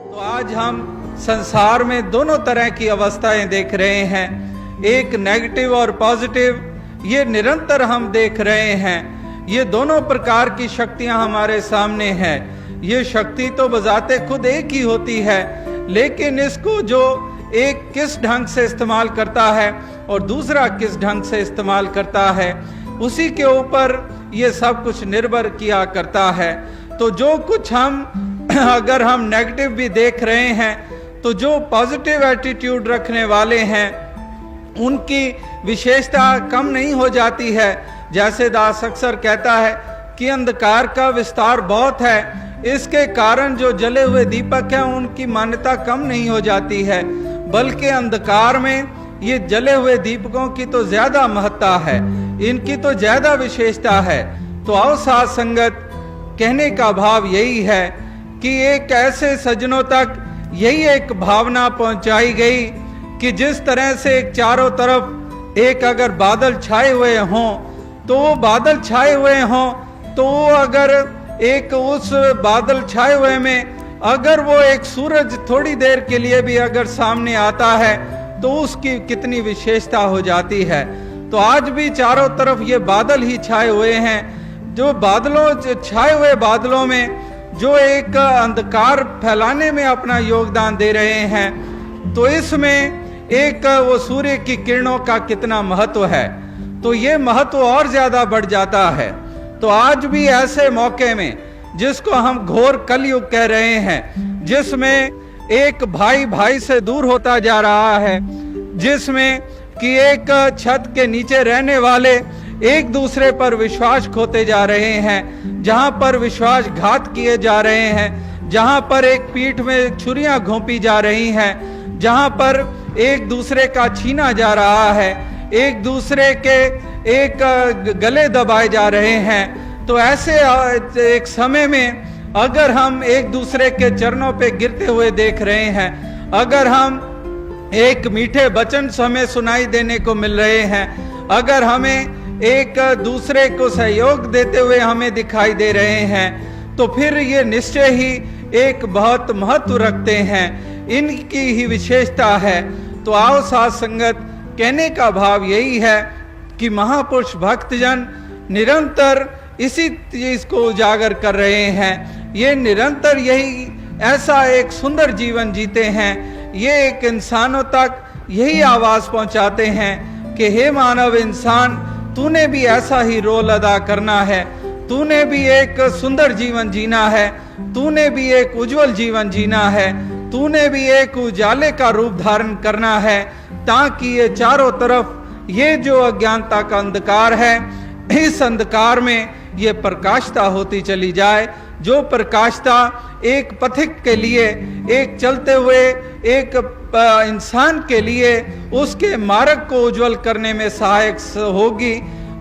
तो आज हम संसार में दोनों तरह की अवस्थाएं देख रहे हैं, एक नेगेटिव और पॉजिटिव, ये निरंतर हम देख रहे हैं। ये दोनों प्रकार की शक्तियां हमारे सामने हैं। ये शक्ति तो बजाते खुद एक ही होती है, लेकिन इसको जो एक किस ढंग से इस्तेमाल करता है और दूसरा किस ढंग से इस्तेमाल करता है, उसी के ऊपर ये सब कुछ निर्भर किया करता है। तो जो कुछ हम अगर हम नेगेटिव भी देख रहे हैं, तो जो पॉजिटिव एटीट्यूड रखने वाले हैं उनकी विशेषता कम नहीं हो जाती है। जैसे दास अक्सर कहता है कि अंधकार का विस्तार बहुत है, इसके कारण जो जले हुए दीपक हैं उनकी मान्यता कम नहीं हो जाती है, बल्कि अंधकार में ये जले हुए दीपकों की तो ज्यादा महत्ता है, इनकी तो ज्यादा विशेषता है। तो आओ साथ संगत, कहने का भाव यही है कि एक ऐसे सज्जनों तक यही एक भावना पहुंचाई गई कि जिस तरह से एक चारों तरफ एक अगर बादल छाए हुए हों, तो वो बादल छाए हुए हों, तो वो अगर एक उस बादल छाए हुए में अगर वो एक सूरज थोड़ी देर के लिए भी अगर सामने आता है तो उसकी कितनी विशेषता हो जाती है। तो आज भी चारों तरफ ये बादल ही छाए हुए हैं, जो बादलों छाए हुए बादलों में जो एक अंधकार फैलाने में अपना योगदान दे रहे हैं, तो इसमें एक वो सूर्य की किरणों का कितना महत्व है, तो ये महत्व और ज्यादा बढ़ जाता है। तो आज भी ऐसे मौके में जिसको हम घोर कलयुग कह रहे हैं, जिसमें एक भाई भाई से दूर होता जा रहा है, जिसमें कि एक छत के नीचे रहने वाले एक दूसरे पर विश्वास खोते जा रहे हैं, जहां पर विश्वासघात किए जा रहे हैं, जहां पर एक पीठ में छुरियां घोंपी जा रही हैं, जहां पर एक दूसरे का छीना जा रहा है, एक दूसरे के एक गले दबाए जा रहे हैं। तो ऐसे एक समय में अगर हम एक दूसरे के चरणों पे गिरते हुए देख रहे हैं, अगर हम एक मीठे वचन हमें सुनाई देने को मिल रहे हैं, अगर हमें एक दूसरे को सहयोग देते हुए हमें दिखाई दे रहे हैं, तो फिर ये निश्चय ही एक बहुत महत्व रखते हैं, इनकी ही विशेषता है। तो आओ साथ संगत, कहने का भाव यही है कि महापुरुष भक्तजन निरंतर इसी चीज को उजागर कर रहे हैं। ये निरंतर यही ऐसा एक सुंदर जीवन जीते हैं, ये एक इंसानों तक यही आवाज पहुंचाते हैं कि हे मानव इंसान, तूने भी ऐसा ही रोल अदा करना है, तूने भी एक सुंदर जीवन जीना है, तूने भी एक उज्जवल जीवन जीना है, तूने भी एक उजाले का रूप धारण करना है, ताकि ये चारों तरफ ये जो अज्ञानता का अंधकार है, इस अंधकार में ये प्रकाशता होती चली जाए। जो प्रकाशता एक पथिक के लिए, एक चलते हुए एक इंसान के लिए उसके मार्ग को उज्जवल करने में सहायक होगी,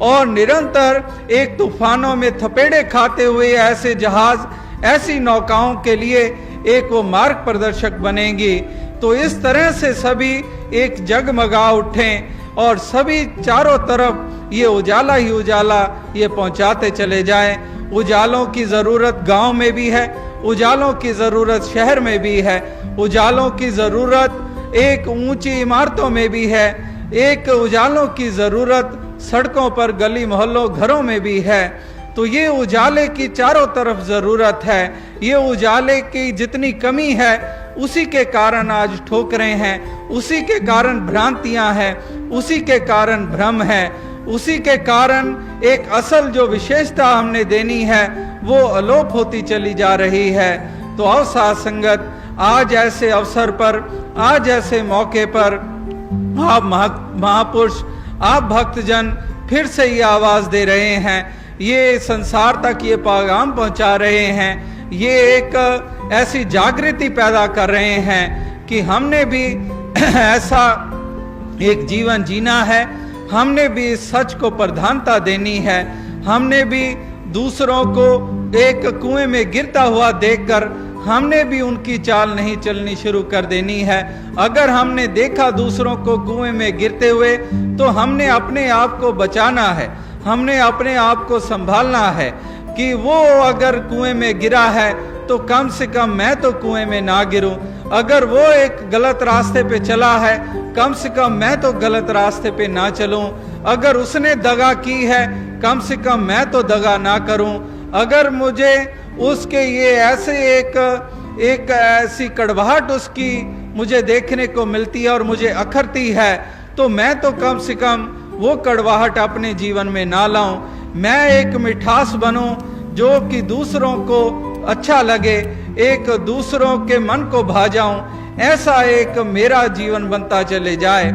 और निरंतर एक तूफानों में थपेड़े खाते हुए ऐसे जहाज, ऐसी नौकाओं के लिए एक वो मार्ग प्रदर्शक बनेगी। तो इस तरह से सभी एक जगमगा उठें और सभी चारों तरफ ये उजाला ही उजाला ये पहुंचाते चले जाएं। उजालों की जरूरत गांव में भी है, उजालों की जरूरत शहर में भी है, उजालों की जरूरत एक ऊंची इमारतों में भी है, एक उजालों की जरूरत सड़कों पर, गली मोहल्लों, घरों में भी है। तो ये उजाले की चारों तरफ जरूरत है। ये उजाले की जितनी कमी है, उसी के कारण आज ठोकरें हैं, उसी के कारण भ्रांतियां हैं, उसी के कारण भ्रम है, उसी के कारण एक असल जो विशेषता हमने देनी है वो अलोप होती चली जा रही है। तो आओ साथ संगत, आज ऐसे अवसर पर, आज ऐसे मौके पर आप महापुरुष, आप भक्तजन फिर से ये आवाज दे रहे हैं, ये संसार तक ये पैगाम पहुंचा रहे हैं, ये एक ऐसी जागृति पैदा कर रहे हैं कि हमने भी ऐसा एक जीवन जीना है, हमने भी सच को प्रधानता देनी है, हमने भी दूसरों को एक कुएं में गिरता हुआ देखकर हमने भी उनकी चाल नहीं चलनी शुरू कर देनी है। अगर हमने देखा दूसरों को कुएं में गिरते हुए, तो हमने अपने आप को बचाना है, हमने अपने आप को संभालना है कि वो अगर कुएं में गिरा है तो कम से कम मैं तो कुएं में ना गिरूं। अगर वो एक गलत रास्ते पे चला है, कम से कम मैं तो गलत रास्ते पे ना चलूं। अगर उसने दगा की है, कम से कम मैं तो दगा ना करूं। अगर मुझे उसके ये ऐसे एक ऐसी कड़वाहट उसकी मुझे देखने को मिलती है और मुझे अखरती है, तो मैं तो कम से कम वो कड़वाहट अपने जीवन में ना लाऊं। मैं एक मिठास बनूं जो कि दूसरों को अच्छा लगे, एक दूसरों के मन को भा जाऊं, ऐसा एक मेरा जीवन बनता चले जाए।